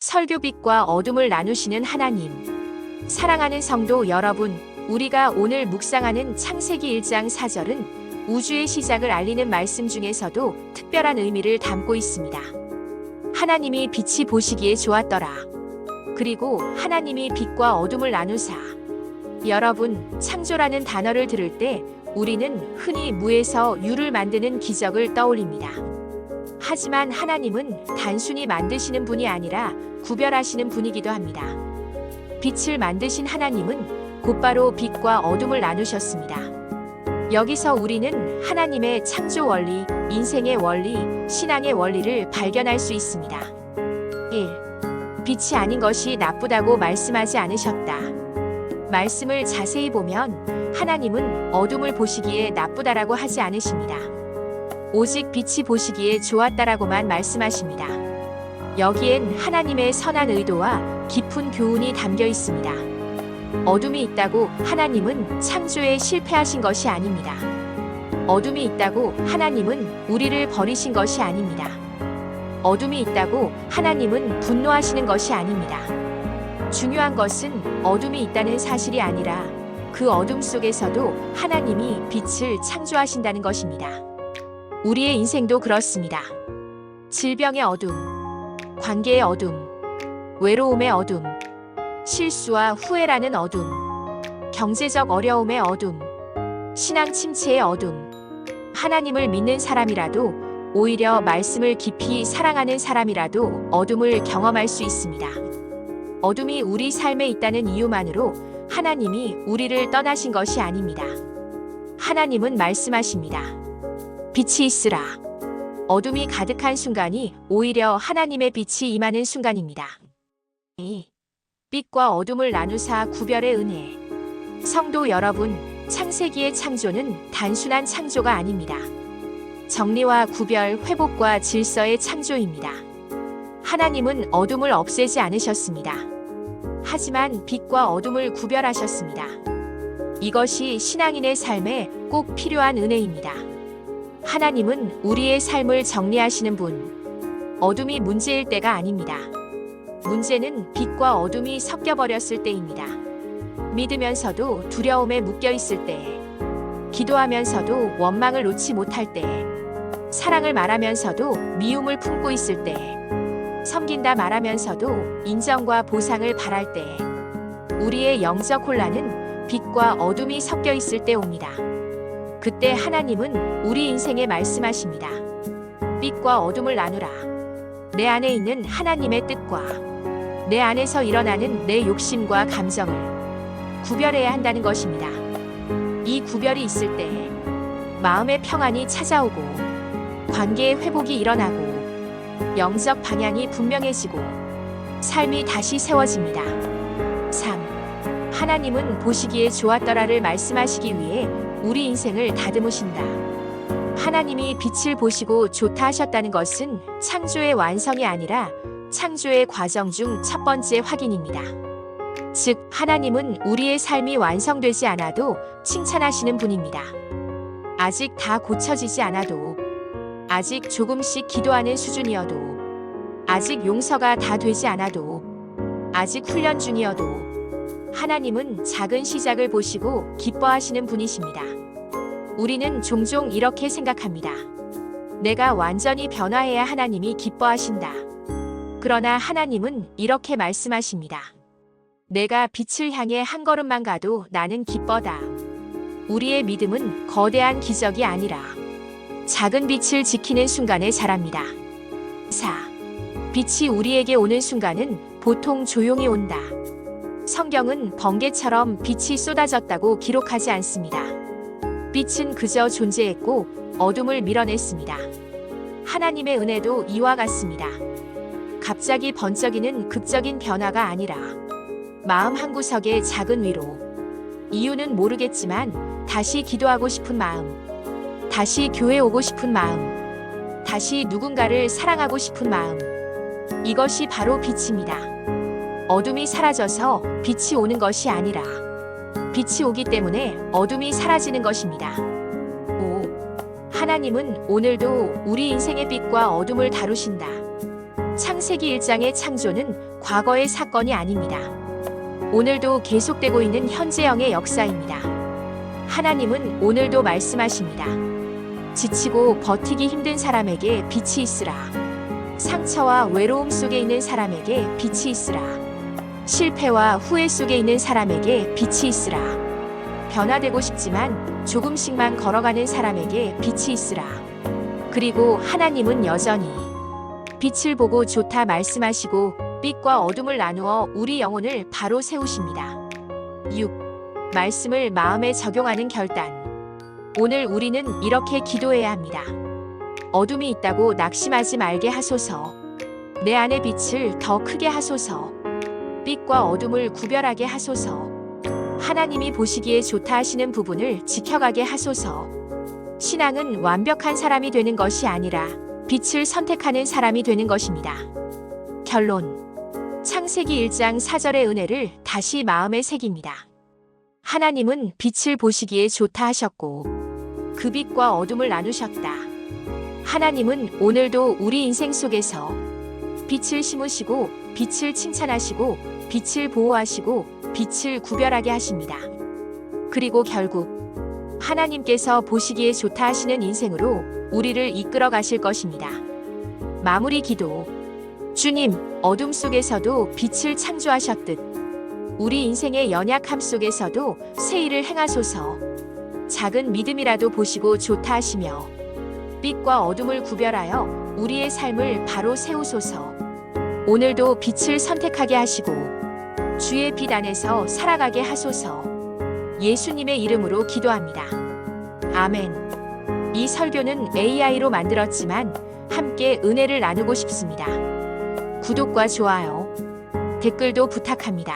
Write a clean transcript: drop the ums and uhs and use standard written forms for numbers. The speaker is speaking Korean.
설교빛과 어둠을 나누시는 하나님. 사랑하는 성도 여러분, 우리가 오늘 묵상하는 창세기 1장 4절은 우주의 시작을 알리는 말씀 중에서도 특별한 의미를 담고 있습니다. 하나님이 빛이 보시기에 좋았더라. 그리고 하나님이 빛과 어둠을 나누사. 여러분, 창조라는 단어를 들을 때 우리는 흔히 무에서 유를 만드는 기적을 떠올립니다. 하지만 하나님은 단순히 만드시는 분이 아니라 구별하시는 분이기도 합니다. 빛을 만드신 하나님은 곧바로 빛과 어둠을 나누셨습니다. 여기서 우리는 하나님의 창조 원리, 인생의 원리, 신앙의 원리를 발견할 수 있습니다. 1. 빛이 아닌 것이 나쁘다고 말씀하지 않으셨다. 말씀을 자세히 보면 하나님은 어둠을 보시기에 나쁘다라고 하지 않으십니다. 오직 빛이 보시기에 좋았다라고만 말씀하십니다. 여기엔 하나님의 선한 의도와 깊은 교훈이 담겨 있습니다. 어둠이 있다고 하나님은 창조에 실패하신 것이 아닙니다. 어둠이 있다고 하나님은 우리를 버리신 것이 아닙니다. 어둠이 있다고 하나님은 분노하시는 것이 아닙니다. 중요한 것은 어둠이 있다는 사실이 아니라 그 어둠 속에서도 하나님이 빛을 창조하신다는 것입니다. 우리의 인생도 그렇습니다. 질병의 어둠, 관계의 어둠, 외로움의 어둠, 실수와 후회라는 어둠, 경제적 어려움의 어둠, 신앙 침체의 어둠. 하나님을 믿는 사람이라도, 오히려 말씀을 깊이 사랑하는 사람이라도 어둠을 경험할 수 있습니다. 어둠이 우리 삶에 있다는 이유만으로 하나님이 우리를 떠나신 것이 아닙니다. 하나님은 말씀하십니다. 빛이 있으라. 어둠이 가득한 순간이 오히려 하나님의 빛이 임하는 순간입니다. 2. 빛과 어둠을 나누사 구별의 은혜. 성도 여러분, 창세기의 창조는 단순한 창조가 아닙니다. 정리와 구별, 회복과 질서의 창조입니다. 하나님은 어둠을 없애지 않으셨습니다. 하지만 빛과 어둠을 구별하셨습니다. 이것이 신앙인의 삶에 꼭 필요한 은혜입니다. 하나님은 우리의 삶을 정리하시는 분. 어둠이 문제일 때가 아닙니다. 문제는 빛과 어둠이 섞여버렸을 때입니다. 믿으면서도 두려움에 묶여 있을 때, 기도하면서도 원망을 놓지 못할 때, 사랑을 말하면서도 미움을 품고 있을 때, 섬긴다 말하면서도 인정과 보상을 바랄 때, 우리의 영적 혼란은 빛과 어둠이 섞여 있을 때 옵니다. 그때 하나님은 우리 인생에 말씀하십니다. 빛과 어둠을 나누라. 내 안에 있는 하나님의 뜻과 내 안에서 일어나는 내 욕심과 감정을 구별해야 한다는 것입니다. 이 구별이 있을 때 마음의 평안이 찾아오고 관계의 회복이 일어나고 영적 방향이 분명해지고 삶이 다시 세워집니다. 3. 하나님은 보시기에 좋았더라를 말씀하시기 위해 우리 인생을 다듬으신다. 하나님이 빛을 보시고 좋다 하셨다는 것은 창조의 완성이 아니라 창조의 과정 중 첫 번째 확인입니다. 즉, 하나님은 우리의 삶이 완성되지 않아도 칭찬하시는 분입니다. 아직 다 고쳐지지 않아도, 아직 조금씩 기도하는 수준이어도, 아직 용서가 다 되지 않아도, 아직 훈련 중이어도 하나님은 작은 시작을 보시고 기뻐하시는 분이십니다. 우리는 종종 이렇게 생각합니다. 내가 완전히 변화해야 하나님이 기뻐하신다. 그러나 하나님은 이렇게 말씀하십니다. 내가 빛을 향해 한 걸음만 가도 나는 기뻐다. 우리의 믿음은 거대한 기적이 아니라 작은 빛을 지키는 순간에 자랍니다. 4. 빛이 우리에게 오는 순간은 보통 조용히 온다. 성경은 번개처럼 빛이 쏟아졌다고 기록하지 않습니다. 빛은 그저 존재했고 어둠을 밀어냈습니다. 하나님의 은혜도 이와 같습니다. 갑자기 번쩍이는 극적인 변화가 아니라 마음 한구석의 작은 위로. 이유는 모르겠지만 다시 기도하고 싶은 마음, 다시 교회 오고 싶은 마음, 다시 누군가를 사랑하고 싶은 마음. 이것이 바로 빛입니다. 어둠이 사라져서 빛이 오는 것이 아니라 빛이 오기 때문에 어둠이 사라지는 것입니다. 5. 하나님은 오늘도 우리 인생의 빛과 어둠을 다루신다. 창세기 1장의 창조는 과거의 사건이 아닙니다. 오늘도 계속되고 있는 현재형의 역사입니다. 하나님은 오늘도 말씀하십니다. 지치고 버티기 힘든 사람에게 빛이 있으라. 상처와 외로움 속에 있는 사람에게 빛이 있으라. 실패와 후회 속에 있는 사람에게 빛이 있으라. 변화되고 싶지만 조금씩만 걸어가는 사람에게 빛이 있으라. 그리고 하나님은 여전히 빛을 보고 좋다 말씀하시고 빛과 어둠을 나누어 우리 영혼을 바로 세우십니다. 6. 말씀을 마음에 적용하는 결단. 오늘 우리는 이렇게 기도해야 합니다. 어둠이 있다고 낙심하지 말게 하소서. 내 안의 빛을 더 크게 하소서. 빛과 어둠을 구별하게 하소서. 하나님이 보시기에 좋다 하시는 부분을 지켜가게 하소서. 신앙은 완벽한 사람이 되는 것이 아니라 빛을 선택하는 사람이 되는 것입니다. 결론. 창세기 1장 4절의 은혜를 다시 마음에 새깁니다. 하나님은 빛을 보시기에 좋다 하셨고 그 빛과 어둠을 나누셨다. 하나님은 오늘도 우리 인생 속에서 빛을 심으시고 빛을 칭찬하시고 빛을 보호하시고 빛을 구별하게 하십니다. 그리고 결국 하나님께서 보시기에 좋다 하시는 인생으로 우리를 이끌어 가실 것입니다. 마무리 기도. 주님, 어둠 속에서도 빛을 창조하셨듯 우리 인생의 연약함 속에서도 새 일을 행하소서. 작은 믿음이라도 보시고 좋다 하시며 빛과 어둠을 구별하여 우리의 삶을 바로 세우소서. 오늘도 빛을 선택하게 하시고 주의 빛 안에서 살아가게 하소서. 예수님의 이름으로 기도합니다. 아멘. 이 설교는 AI로 만들었지만 함께 은혜를 나누고 싶습니다. 구독과 좋아요, 댓글도 부탁합니다.